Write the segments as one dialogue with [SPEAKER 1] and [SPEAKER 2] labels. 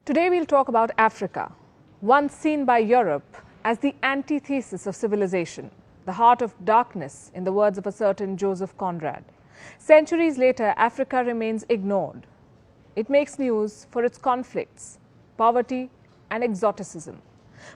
[SPEAKER 1] Today we'll talk about Africa, once seen by Europe as the antithesis of civilization, the heart of darkness, in the words of a certain Joseph Conrad. Centuries later, Africa remains ignored. It makes news for its conflicts, poverty and exoticism.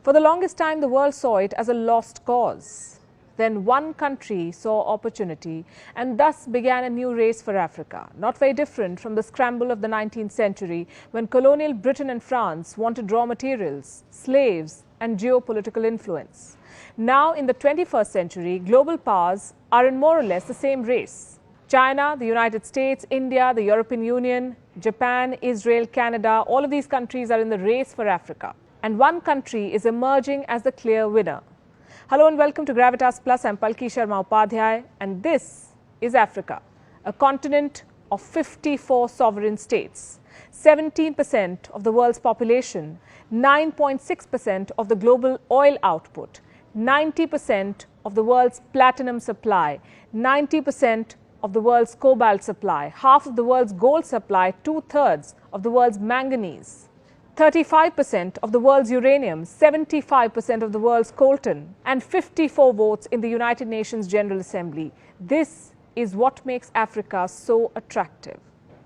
[SPEAKER 1] For the longest time, the world saw it as a lost cause. Then one country saw opportunity and thus began a new race for Africa, not very different from the scramble of the 19th century when colonial Britain and France wanted raw materials, slaves and geopolitical influence. Now in the 21st century, global powers are in more or less the same race. China, the United States, India, the European Union, Japan, Israel, Canada, all of these countries are in the race for Africa. And one country is emerging as the clear winner. Hello and welcome to Gravitas Plus. I'm Palki Sharma Upadhyay, and this is Africa, a continent of 54 sovereign states, 17% of the world's population, 9.6% of the global oil output, 90% of the world's platinum supply, 90% of the world's cobalt supply, half of the world's gold supply, two-thirds of the world's manganese, 35% of the world's uranium, 75% of the world's coltan, and 54 votes in the United Nations General Assembly. This is what makes Africa so attractive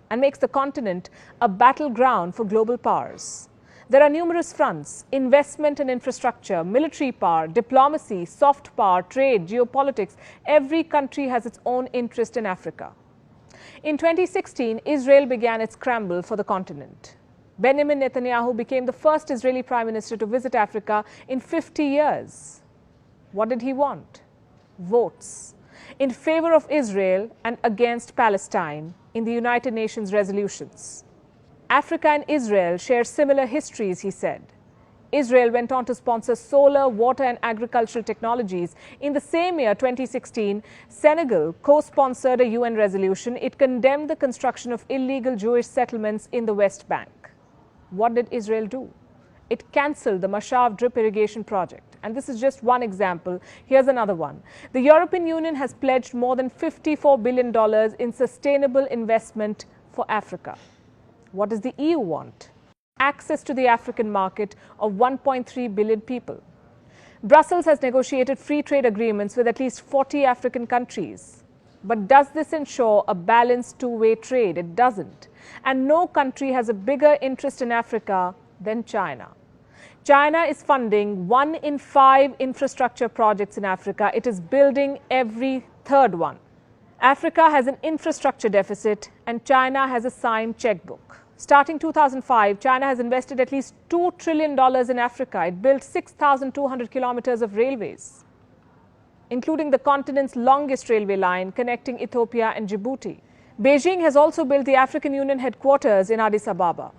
[SPEAKER 1] and makes the continent a battleground for global powers. There are numerous fronts: investment and infrastructure, military power, diplomacy, soft power, trade, geopolitics. Every country has its own interest in Africa. In 2016, Israel began its scramble for the continent. Benjamin Netanyahu became the first Israeli Prime Minister to visit Africa in 50 years. What did he want? Votes in favor of Israel and against Palestine in the United Nations resolutions. Africa and Israel share similar histories, he said. Israel went on to sponsor solar, water and agricultural technologies. In the same year, 2016, Senegal co-sponsored a UN resolution. It condemned the construction of illegal Jewish settlements in the West Bank. What did Israel do? It cancelled the Mashav drip irrigation project. And this is just one example. Here's another one. The European Union has pledged more than $54 billion in sustainable investment for Africa. What does the EU want? Access to the African market of 1.3 billion people. Brussels has negotiated free trade agreements with at least 40 African countries. But does this ensure a balanced two-way trade? It doesn't. And no country has a bigger interest in Africa than China. China is funding 1 in 5 infrastructure projects in Africa. It is building every third one. Africa has an infrastructure deficit and China has a signed checkbook. Starting 2005, China has invested at least $2 trillion in Africa. It built 6,200 kilometers of railways, including the continent's longest railway line connecting Ethiopia and Djibouti. Beijing has also built the African Union headquarters in Addis Ababa.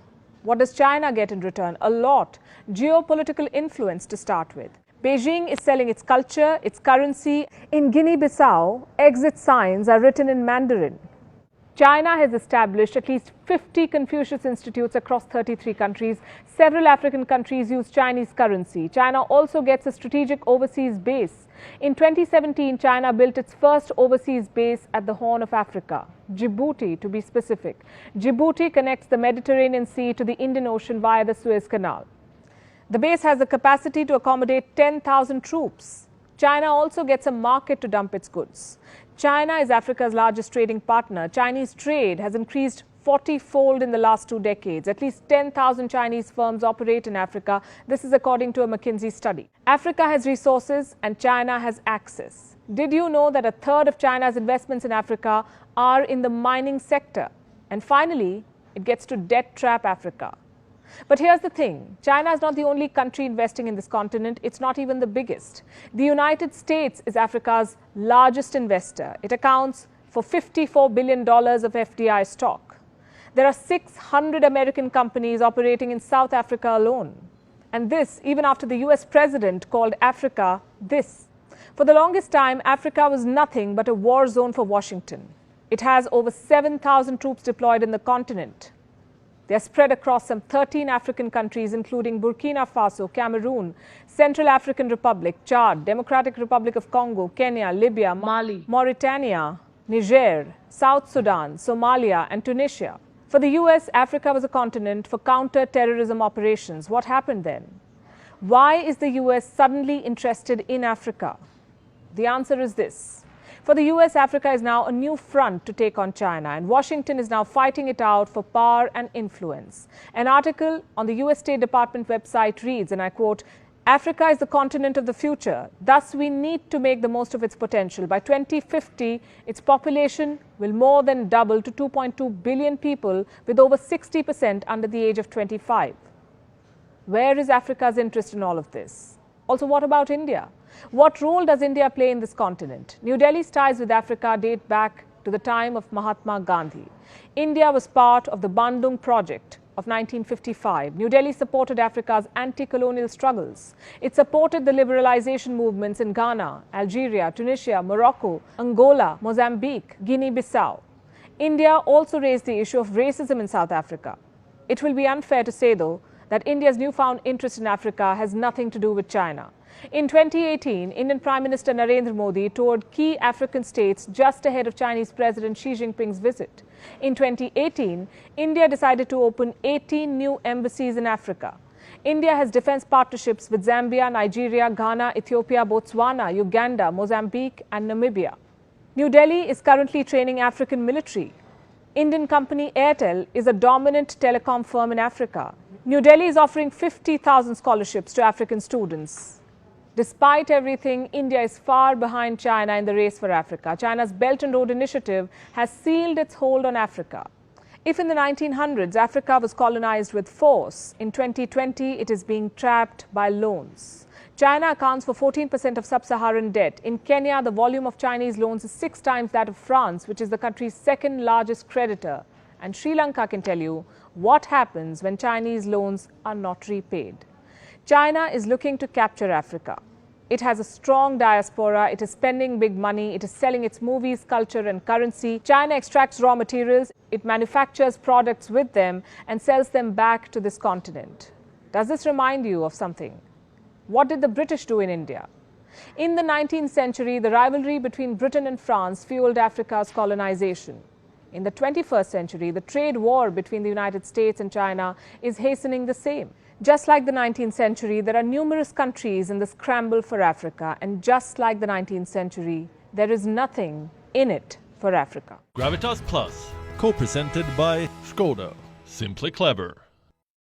[SPEAKER 1] What does China get in return? A lot. Geopolitical influence to start with. Beijing is selling its culture, its currency. In Guinea-Bissau, exit signs are written in Mandarin. China has established at least 50 Confucius Institutes across 33 countries. Several African countries use Chinese currency. China also gets a strategic overseas base. In 2017, China built its first overseas base at the Horn of Africa, Djibouti to be specific. Djibouti connects the Mediterranean Sea to the Indian Ocean via the Suez Canal. The base has the capacity to accommodate 10,000 troops. China also gets a market to dump its goods. China is Africa's largest trading partner. Chinese trade has increased 40-fold in the last 2 decades. At least 10,000 Chinese firms operate in Africa. This is according to a McKinsey study. Africa has resources and China has access. Did you know that a third of China's investments in Africa are in the mining sector? And finally, it gets to debt trap Africa. But here's the thing, China is not the only country investing in this continent. It's not even the biggest. The United States is Africa's largest investor. It accounts for $54 billion of FDI stock. There are 600 American companies operating in South Africa alone. And this, even after the US president called Africa this. For the longest time, Africa was nothing but a war zone for Washington. It has over 7,000 troops deployed in the continent. They are spread across some 13 African countries, including Burkina Faso, Cameroon, Central African Republic, Chad, Democratic Republic of Congo, Kenya, Libya, Mali, Mauritania, Niger, South Sudan, Somalia, and Tunisia. For the US, Africa was a continent for counter-terrorism operations. What happened then? Why is the US suddenly interested in Africa? The answer is this. For the US, Africa is now a new front to take on China, and Washington is now fighting it out for power and influence. An article on the US State Department website reads, and I quote, "Africa is the continent of the future. Thus, we need to make the most of its potential. By 2050, its population will more than double to 2.2 billion people, with over 60% under the age of 25. Where is Africa's interest in all of this? Also, what about India? What role does India play in this continent? New Delhi's ties with Africa date back to the time of Mahatma Gandhi. India was part of the Bandung Project of 1955. New Delhi supported Africa's anti-colonial struggles. It supported the liberalization movements in Ghana, Algeria, Tunisia, Morocco, Angola, Mozambique, Guinea-Bissau. India also raised the issue of racism in South Africa. It will be unfair to say, though, that India's newfound interest in Africa has nothing to do with China. In 2018, Indian Prime Minister Narendra Modi toured key African states just ahead of Chinese President Xi Jinping's visit. In 2018, India decided to open 18 new embassies in Africa. India has defense partnerships with Zambia, Nigeria, Ghana, Ethiopia, Botswana, Uganda, Mozambique, and Namibia. New Delhi is currently training African military. Indian company Airtel is a dominant telecom firm in Africa. New Delhi is offering 50,000 scholarships to African students. Despite everything, India is far behind China in the race for Africa. China's Belt and Road Initiative has sealed its hold on Africa. If in the 1900s Africa was colonized with force, in 2020 it is being trapped by loans. China accounts for 14% of sub-Saharan debt. In Kenya, the volume of Chinese loans is 6 times that of France, which is the country's second largest creditor. And Sri Lanka can tell you what happens when Chinese loans are not repaid. China is looking to capture Africa. It has a strong diaspora, it is spending big money, it is selling its movies, culture and currency. China extracts raw materials, it manufactures products with them and sells them back to this continent. Does this remind you of something? What did the British do in India? In the 19th century, the rivalry between Britain and France fueled Africa's colonization. In the 21st century, the trade war between the United States and China is hastening the same. Just like the 19th century, there are numerous countries in the scramble for Africa, and just like the 19th century, there is nothing in it for Africa.
[SPEAKER 2] Gravitas Plus, co-presented by Skoda. Simply clever.